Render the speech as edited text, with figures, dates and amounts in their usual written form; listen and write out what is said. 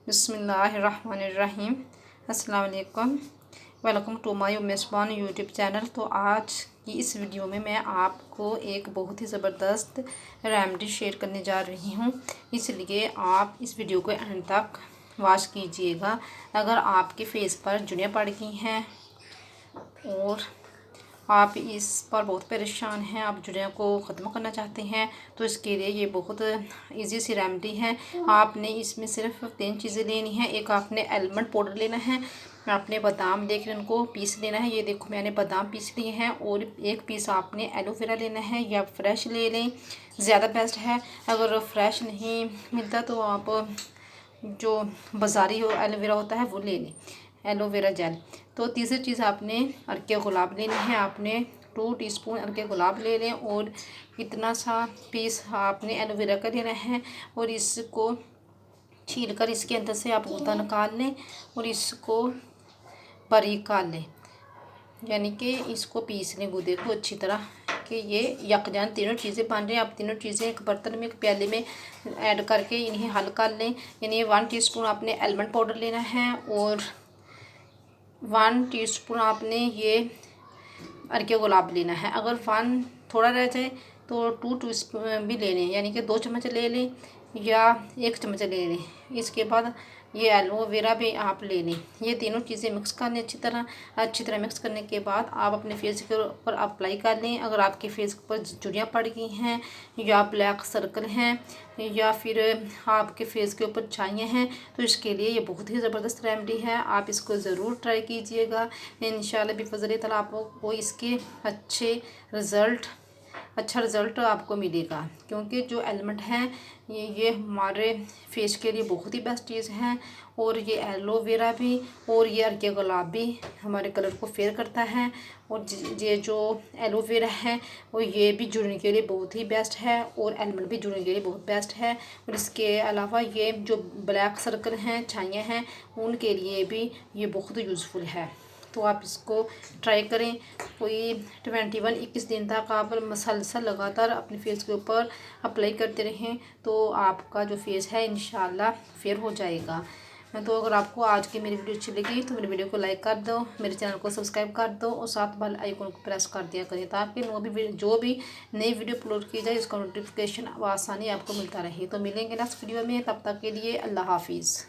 बिस्मिल्लाहिर्रहमानिर्रहीम। अस्सलाम वालेकुम। वेलकम टू माय मेज़बान यूट्यूब चैनल। तो आज की इस वीडियो में मैं आपको एक बहुत ही ज़बरदस्त रेमेडी शेयर करने जा रही हूँ, इसलिए आप इस वीडियो को एंड तक वॉच कीजिएगा। अगर आपके फेस पर झुर्रियाँ पड़ गई हैं और आप इस पर बहुत परेशान हैं, आप झुर्रियों को ख़त्म करना चाहते हैं, तो इसके लिए ये बहुत इजी सी रेमेडी है। आपने इसमें सिर्फ 3 चीज़ें लेनी हैं। एक आपने आलमंड पाउडर लेना है, आपने बादाम लेकर उनको पीस लेना है। ये देखो मैंने बादाम पीस लिए हैं। और एक पीस आपने एलोवेरा लेना है, या फ्रेश ले लें, ज़्यादा बेस्ट है। अगर फ्रेश नहीं मिलता तो आप जो बाज़ारी एलोवेरा होता है वो ले लें, एलोवेरा जेल। तो तीसरी चीज़ आपने अर्के गुलाब लेनी है। आपने 2 टीस्पून अर्के गुलाब ले लें और इतना सा पीस आपने एलोवेरा का लेना है। और इसको छील कर इसके अंदर से आप गूदा निकाल लें और इसको बारीक काट लें, यानी कि इसको पीस लें गूदे को अच्छी तरह कि ये यकजान तीनों चीज़ें बन रही हैं। आप तीनों चीज़ें एक बर्तन में, एक प्याले में ऐड करके इन्हें हल कर लें। यानी 1 टीस्पून आपने आलमंड पाउडर लेना है और 1 टीस्पून आपने ये अर्के गुलाब लेना है। अगर 1 थोड़ा रह जाए तो 2 टीस्पून भी ले लें, यानी कि 2 चम्मच ले लें या 1 चम्मच ले लें। इसके बाद ये एलोवेरा भी आप ले लें। ये तीनों चीज़ें मिक्स कर लें अच्छी तरह मिक्स करने के बाद आप अपने फेस के ऊपर अप्लाई कर लें। अगर आपके फेस पर झुर्रियाँ पड़ गई हैं या ब्लैक सर्कल हैं या फिर आपके फेस के ऊपर छाइयाँ हैं, तो इसके लिए ये बहुत ही ज़बरदस्त रेमेडी है। आप इसको ज़रूर ट्राई कीजिएगा। इंशाल्लाह बिफ़ज़ल ताला आपको इसके अच्छा रिज़ल्ट आपको मिलेगा, क्योंकि जो एलिमेंट हैं ये हमारे फेस के लिए बहुत ही बेस्ट चीज़ है। और ये एलोवेरा भी और ये अर्के गुलाब भी हमारे कलर को फेयर करता है। और ये जो एलोवेरा है वो ये भी झुर्रियों के लिए बहुत ही बेस्ट है और एलिमेंट भी झुर्रियों के लिए बहुत बेस्ट है। और इसके अलावा ये जो ब्लैक सर्कल हैं, छाइयाँ हैं, उनके लिए भी ये बहुत यूज़फुल है। तो आप इसको ट्राई करें। कोई 21 दिन तक आप मसलसल लगातार अपने फेस के ऊपर अप्लाई करते रहें तो आपका जो फेस है इंशाल्लाह फेयर हो जाएगा। तो अगर आपको आज की मेरी वीडियो अच्छी लगी तो मेरी वीडियो को लाइक कर दो, मेरे चैनल को सब्सक्राइब कर दो और साथ बेल आइकन को प्रेस कर दिया करें, ताकि जो भी नई वीडियो अपलोड की जाए उसका नोटिफिकेशन आसानी आपको मिलता रहे। तो मिलेंगे नेक्स्ट वीडियो में, तब तक के लिए अल्लाह हाफिज़।